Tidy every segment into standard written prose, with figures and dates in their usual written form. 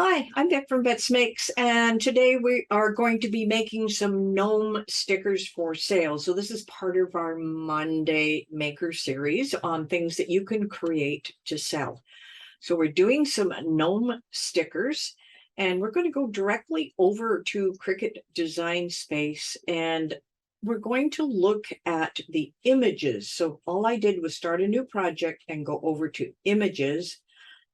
Hi, I'm Vic from Bets Makes, and today we are going to be making some gnome stickers for sale. So this is part of our Monday Maker series on things that you can create to sell. So we're doing some gnome stickers, and we're going to go directly over to Cricut Design Space, and we're going to look at the images. So all I did was start a new project and go over to images,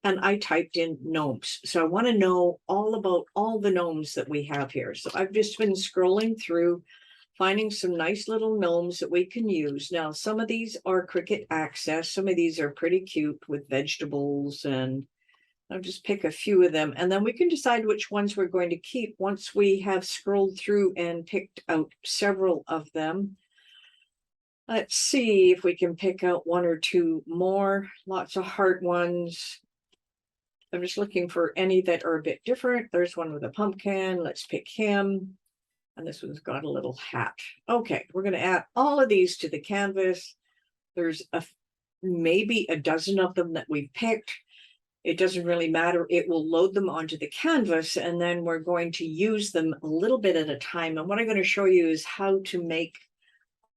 and I typed in gnomes. So I want to know all about all the gnomes that we have here. So I've just been scrolling through, finding some nice little gnomes that we can use. Now, some of these are Cricut Access. Some of these are pretty cute with vegetables, and I'll just pick a few of them. And then we can decide which ones we're going to keep once we have scrolled through and picked out several of them. Let's see if we can pick out one or two more. Lots of heart ones. I'm just looking for any that are a bit different. There's one with a pumpkin. Let's pick him. And this one's got a little hat. Okay, we're going to add all of these to the canvas. There's maybe a dozen of them that we've picked. It doesn't really matter. It will load them onto the canvas, and then we're going to use them a little bit at a time. And what I'm going to show you is how to make,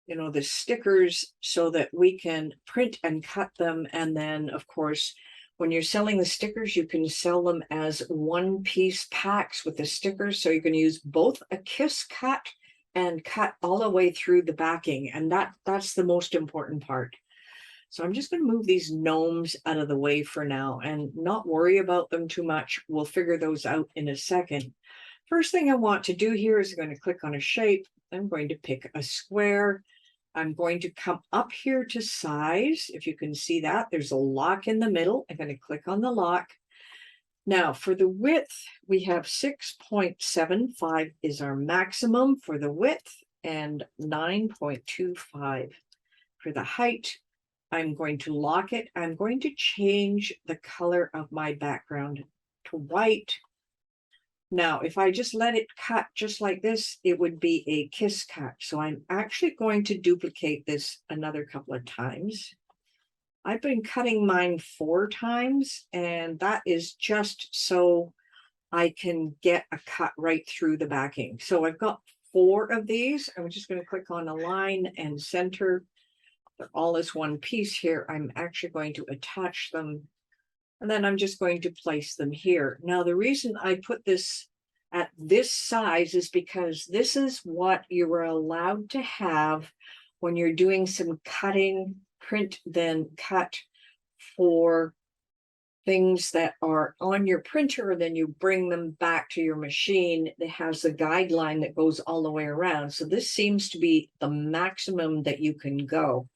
the stickers so that we can print and cut them. And then, of course, when you're selling the stickers, you can sell them as one-piece packs with the stickers. So you can use both a kiss cut and cut all the way through the backing. And that's the most important part. So I'm just going to move these gnomes out of the way for now and not worry about them too much. We'll figure those out in a second. First thing I want to do here is I'm going to click on a shape. I'm going to pick a square. I'm going to come up here to size. If you can see that, there's a lock in the middle. I'm going to click on the lock. Now for the width, we have 6.75 is our maximum for the width and 9.25 for the height. I'm going to lock it. I'm going to change the color of my background to white. Now, if I just let it cut just like this, it would be a kiss cut. So I'm actually going to duplicate this another couple of times. I've been cutting mine 4 times, and that is just so I can get a cut right through the backing. So I've got 4 of these. I'm just going to click on align and center. They're all as one piece here. I'm actually going to attach them, and then I'm just going to place them here. Now, the reason I put this at this size is because this is what you were allowed to have when you're doing some cutting, print then cut for things that are on your printer, and then you bring them back to your machine. It has a guideline that goes all the way around. So this seems to be the maximum that you can go.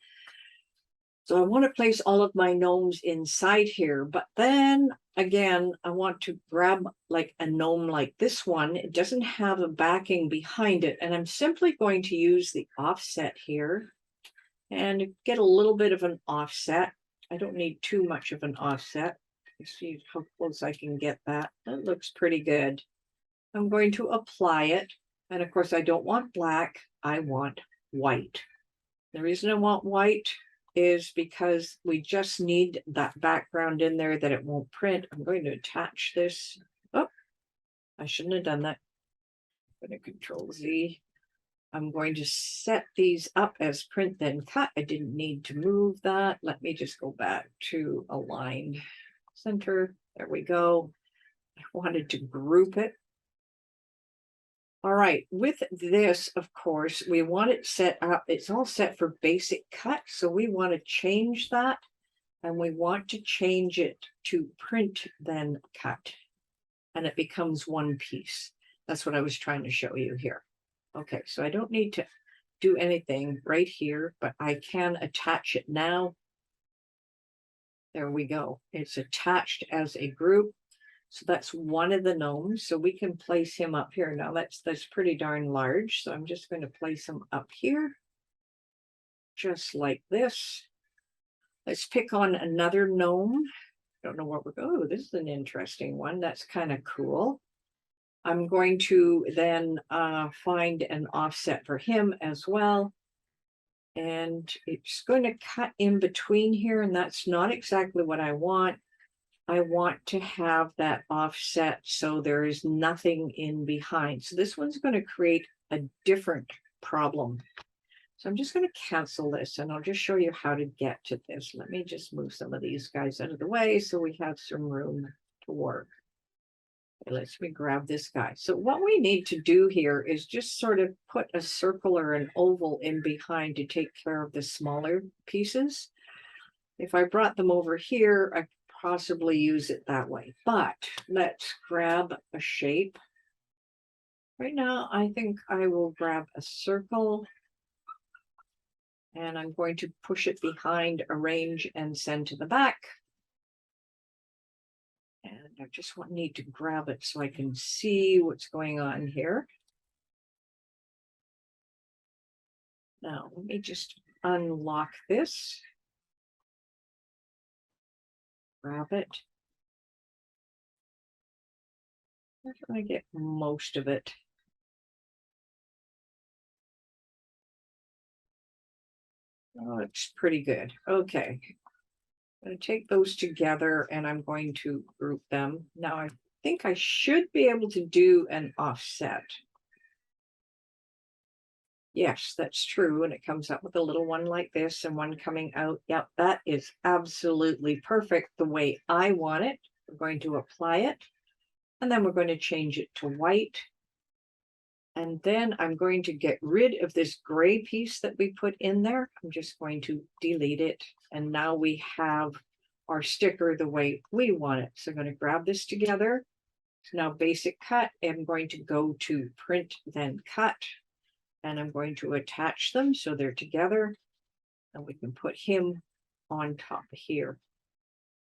So I want to place all of my gnomes inside here, but then again, I want to grab like a gnome like this one. It doesn't have a backing behind it, and I'm simply going to use the offset here and get a little bit of an offset. I don't need too much of an offset. Let's see how close I can get that. That looks pretty good. I'm going to apply it, and of course I don't want black, I want white. The reason I want white is because we just need that background in there that it won't print. I'm going to attach this. Oh, I shouldn't have done that. I'm going to Control Z. I'm going to set these up as print then cut. I didn't need to move that. Let me just go back to align center. There we go. I wanted to group it. All right, with this, of course, we want it set up. It's all set for basic cut. So we want to change that, and we want to change it to print then cut. And it becomes one piece. That's what I was trying to show you here. Okay, so I don't need to do anything right here, but I can attach it now. There we go. It's attached as a group. So that's one of the gnomes. So we can place him up here. Now that's pretty darn large. So I'm just going to place him up here, just like this. Let's pick on another gnome. Don't know what we're going. Oh, this is an interesting one. That's kind of cool. I'm going to then find an offset for him as well. And it's going to cut in between here, and that's not exactly what I want. I want to have that offset so there is nothing in behind. So this one's going to create a different problem. So I'm just going to cancel this and I'll just show you how to get to this. Let me just move some of these guys out of the way so we have some room to work. Okay, let me grab this guy. So what we need to do here is just sort of put a circle or an oval in behind to take care of the smaller pieces. If I brought them over here, I could possibly use it that way. But let's grab a shape. Right now, I think I will grab a circle. And I'm going to push it behind, arrange, and send to the back. And I just need to grab it so I can see what's going on here. Now, let me just unlock this. Grab it. I'm going to get most of it. Oh, it's pretty good. Okay. I'm going to take those together and I'm going to group them. Now, I think I should be able to do an offset. Yes, that's true. And it comes up with a little one like this and one coming out. Yep, that is absolutely perfect the way I want it. We're going to apply it. And then we're going to change it to white. And then I'm going to get rid of this gray piece that we put in there. I'm just going to delete it. And now we have our sticker the way we want it. So I'm going to grab this together. So now basic cut. I'm going to go to print, then cut. And I'm going to attach them so they're together. And we can put him on top here.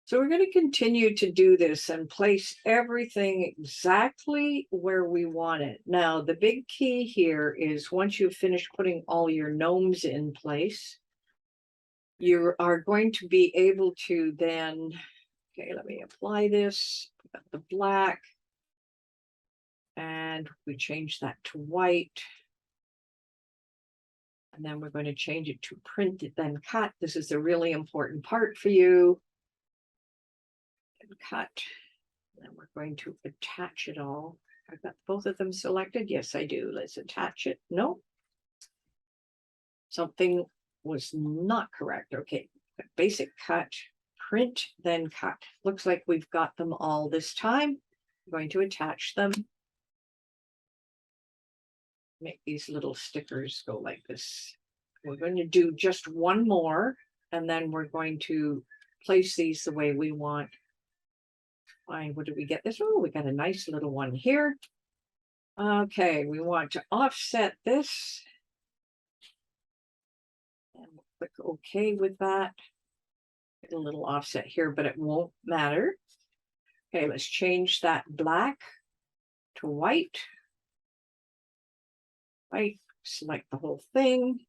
So we're going to continue to do this and place everything exactly where we want it. Now, the big key here is once you've finished putting all your gnomes in place, you are going to be able to then, okay, let me apply this, put the black, and we change that to white. And then we're going to change it to print, then cut. This is a really important part for you. And cut. And then we're going to attach it all. I've got both of them selected. Yes, I do. Let's attach it. No. Something was not correct. Okay. Basic cut, print, then cut. Looks like we've got them all this time. I'm going to attach them. Make these little stickers go like this. We're going to do just one more, and then we're going to place these the way we want. Fine, what did we get this? Oh, we got a nice little one here. Okay, we want to offset this. And we'll click OK with that. Get a little offset here, but it won't matter. Okay, let's change that black to white. Right, select the whole thing.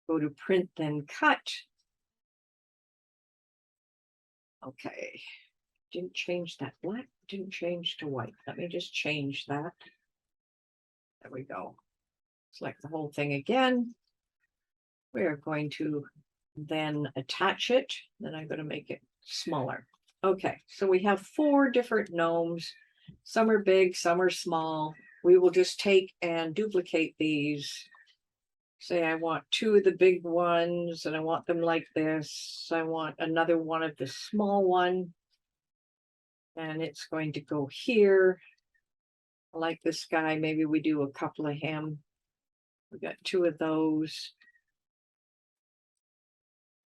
Go to print, then cut. Okay, didn't change that black, didn't change to white. Let me just change that. There we go. Select the whole thing again. We're going to then attach it. Then I'm going to make it smaller. Okay, so we have 4 different gnomes. Some are big, some are small. We will just take and duplicate these. Say I want 2 of the big ones and I want them like this. I want another one of the small one. And it's going to go here. I like this guy. Maybe we do a couple of him. We got 2 of those.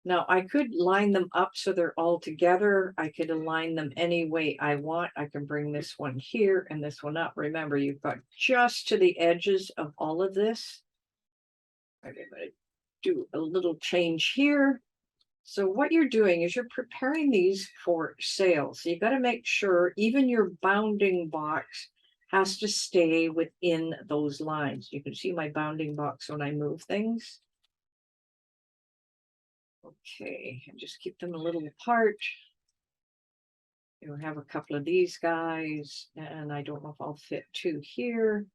Now I could line them up so they're all together. I could align them any way I want. I can bring this one here and this one up. Remember, you've got just to the edges of all of this. I'm going to do a little change here. So what you're doing is you're preparing these for sale. So you've got to make sure even your bounding box has to stay within those lines. You can see my bounding box when I move things. Okay, and just keep them a little apart. You'll have a couple of these guys, and I don't know if I'll fit 2 here.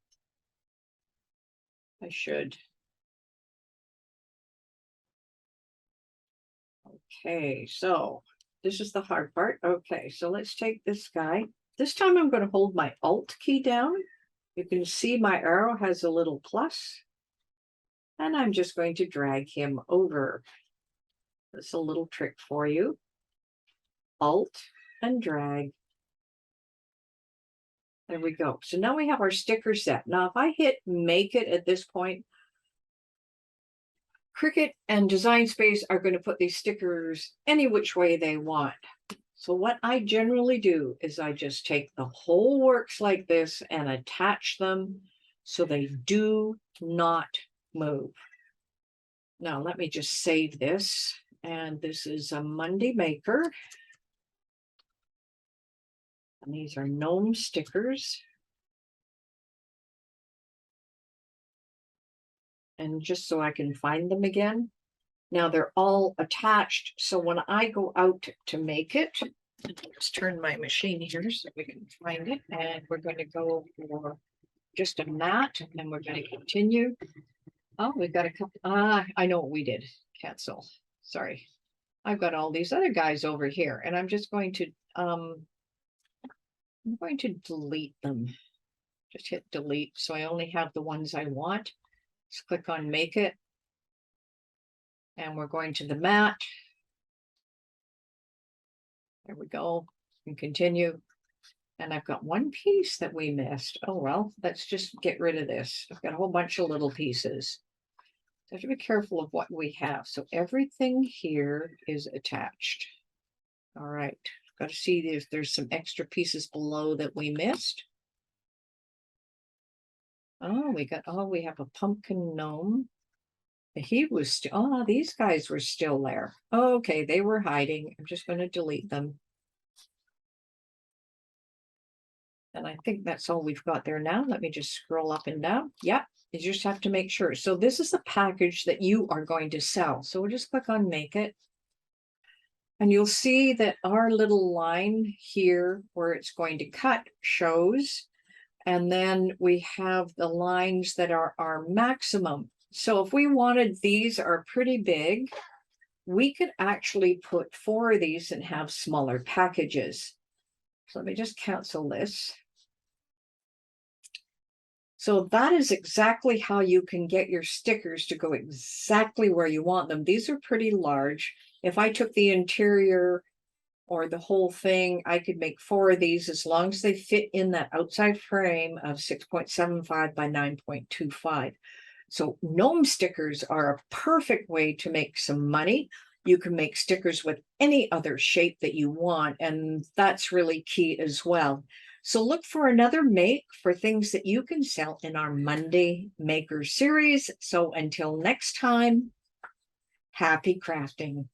I should. Okay, so This is the hard part. Okay, so let's take this guy. This time I'm going to hold my Alt key down. You can see my arrow has a little plus, and I'm just going to drag him over. That's a little trick for you. Alt and drag. There we go. So now we have our sticker set. Now, if I hit make it at this point, Cricut and Design Space are going to put these stickers any which way they want. So what I generally do is I just take the whole works like this and attach them so they do not move. Now let me just save this. And this is a Monday Maker. And these are Gnome stickers. And just so I can find them again. Now they're all attached. So when I go out to make it, let's turn my machine here so we can find it. And we're going to go for just a mat, and then we're going to continue. Oh, we've got a couple. I know what we did. Cancel. Sorry. I've got all these other guys over here, and I'm just going to delete them. Just hit delete. So I only have the ones I want. Let's click on make it. And we're going to the mat. There we go. And continue. And I've got one piece that we missed. Oh, well, let's just get rid of this. I've got a whole bunch of little pieces. So I have to be careful of what we have. So everything here is attached. All right. Got to see if there's some extra pieces below that we missed. Oh, we have a pumpkin gnome. He was still, oh, these guys were still there. Okay, they were hiding. I'm just going to delete them. And I think that's all we've got there now. Let me just scroll up and down. Yep, you just have to make sure. So this is the package that you are going to sell. So we'll just click on make it. And you'll see that our little line here where it's going to cut shows. And then we have the lines that are our maximum. So if we wanted, these are pretty big, we could actually put 4 of these and have smaller packages. So let me just cancel this. So that is exactly how you can get your stickers to go exactly where you want them. These are pretty large. If I took the interior or the whole thing, I could make 4 of these as long as they fit in that outside frame of 6.75 by 9.25. So Gnome stickers are a perfect way to make some money. You can make stickers with any other shape that you want, and that's really key as well. So look for another make for things that you can sell in our Monday Maker series. So until next time, happy crafting.